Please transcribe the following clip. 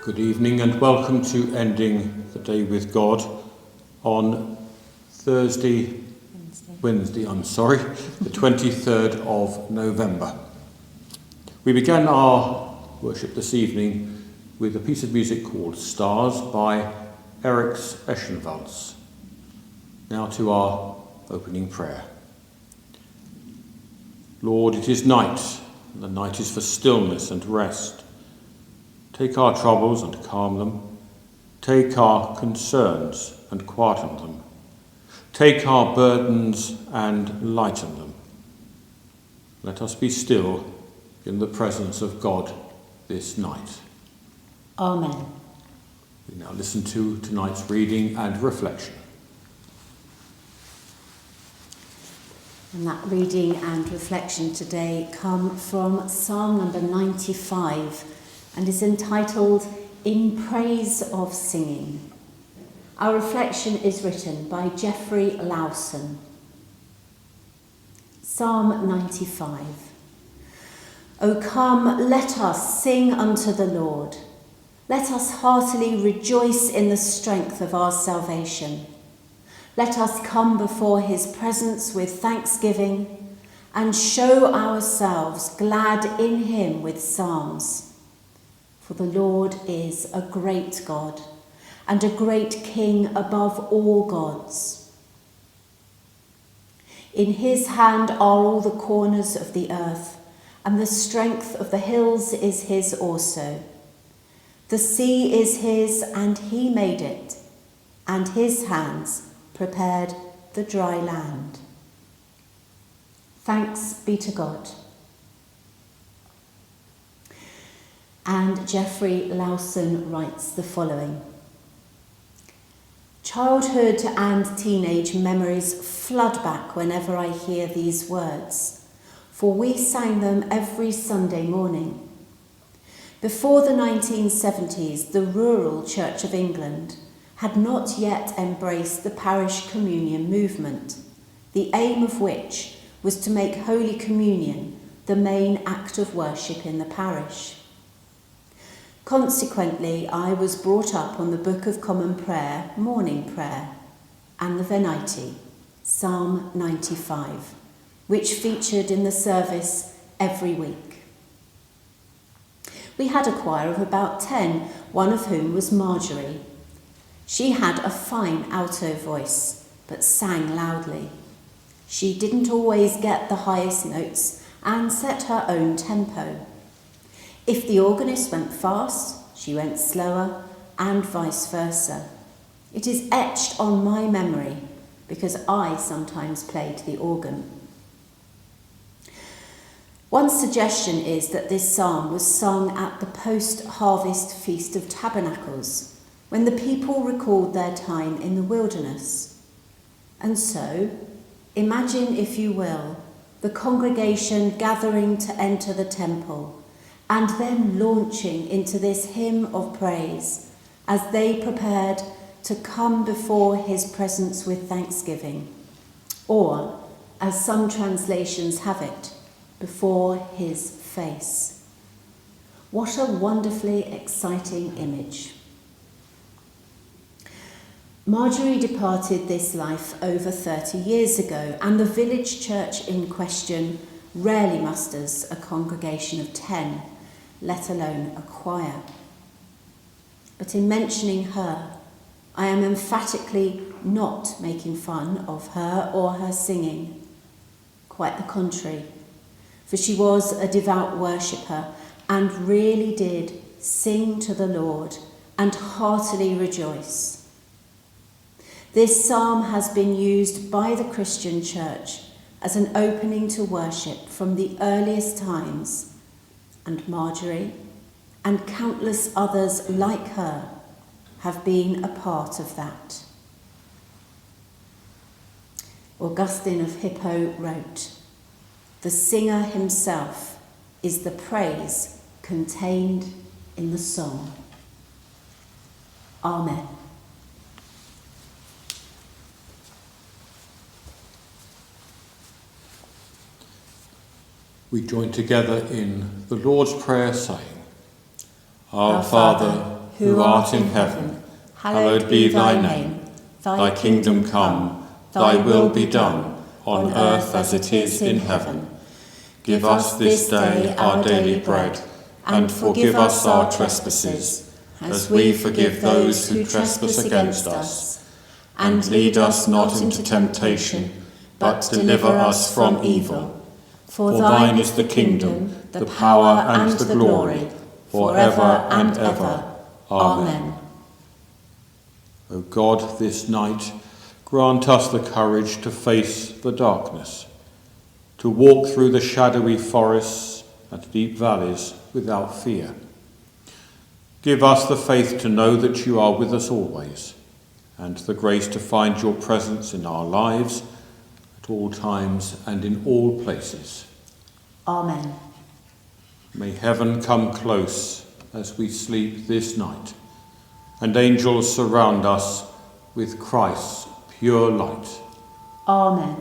Good evening and welcome to Ending the Day with God on Wednesday, the 23rd of November. We began our worship this evening with a piece of music called Stars by Eric Eschenwalds. Now to our opening prayer. Lord, it is night, and the night is for stillness and rest. Take our troubles and calm them. Take our concerns and quieten them. Take our burdens and lighten them. Let us be still in the presence of God this night. Amen. We now listen to tonight's reading and reflection. And that reading and reflection today come from Psalm number 95 and is entitled In Praise of Singing. Our reflection is written by Geoffrey Lawson. Psalm 95. O come, let us sing unto the Lord. Let us heartily rejoice in the strength of our salvation. Let us come before his presence with thanksgiving and show ourselves glad in him with psalms. For the Lord is a great God and a great King above all gods. In his hand are all the corners of the earth, and the strength of the hills is his also. The sea is his, and he made it, and his hands prepared the dry land. Thanks be to God. And Geoffrey Lawson writes the following. Childhood and teenage memories flood back whenever I hear these words, for we sang them every Sunday morning. Before the 1970s, the rural Church of England had not yet embraced the parish communion movement, the aim of which was to make Holy Communion the main act of worship in the parish. Consequently, I was brought up on the Book of Common Prayer, Morning Prayer, and the Venite, Psalm 95, which featured in the service every week. We had a choir of about 10, one of whom was Marjorie. She had a fine alto voice, but sang loudly. She didn't always get the highest notes and set her own tempo. If the organist went fast, she went slower, and vice versa. It is etched on my memory because I sometimes played the organ. One suggestion is that this psalm was sung at the post-harvest Feast of Tabernacles, when the people recalled their time in the wilderness. And so, imagine, if you will, the congregation gathering to enter the temple and then launching into this hymn of praise as they prepared to come before his presence with thanksgiving, or, as some translations have it, before his face. What a wonderfully exciting image. Marjorie departed this life over 30 years ago, and the village church in question rarely musters a congregation of 10, let alone a choir. But in mentioning her, I am emphatically not making fun of her or her singing. Quite the contrary, for she was a devout worshipper and really did sing to the Lord and heartily rejoice. This psalm has been used by the Christian Church as an opening to worship from the earliest times, and Marjorie and countless others like her have been a part of that. Augustine of Hippo wrote, "The singer himself is the praise contained in the song." Amen. We join together in the Lord's Prayer saying, Our Father, who art in heaven, hallowed be thy name. Thy kingdom come, thy will be done, on earth as it is in heaven. Give us this day our daily bread, and forgive us our trespasses, as we forgive those who trespass against us. And lead us not into temptation, but deliver us from evil. For thine is the kingdom, the power and the glory, forever and ever. Amen. O God, this night grant us the courage to face the darkness, to walk through the shadowy forests and deep valleys without fear. Give us the faith to know that you are with us always, and the grace to find your presence in our lives at all times and in all places. Amen. May heaven come close as we sleep this night, and angels surround us with Christ's pure light. Amen.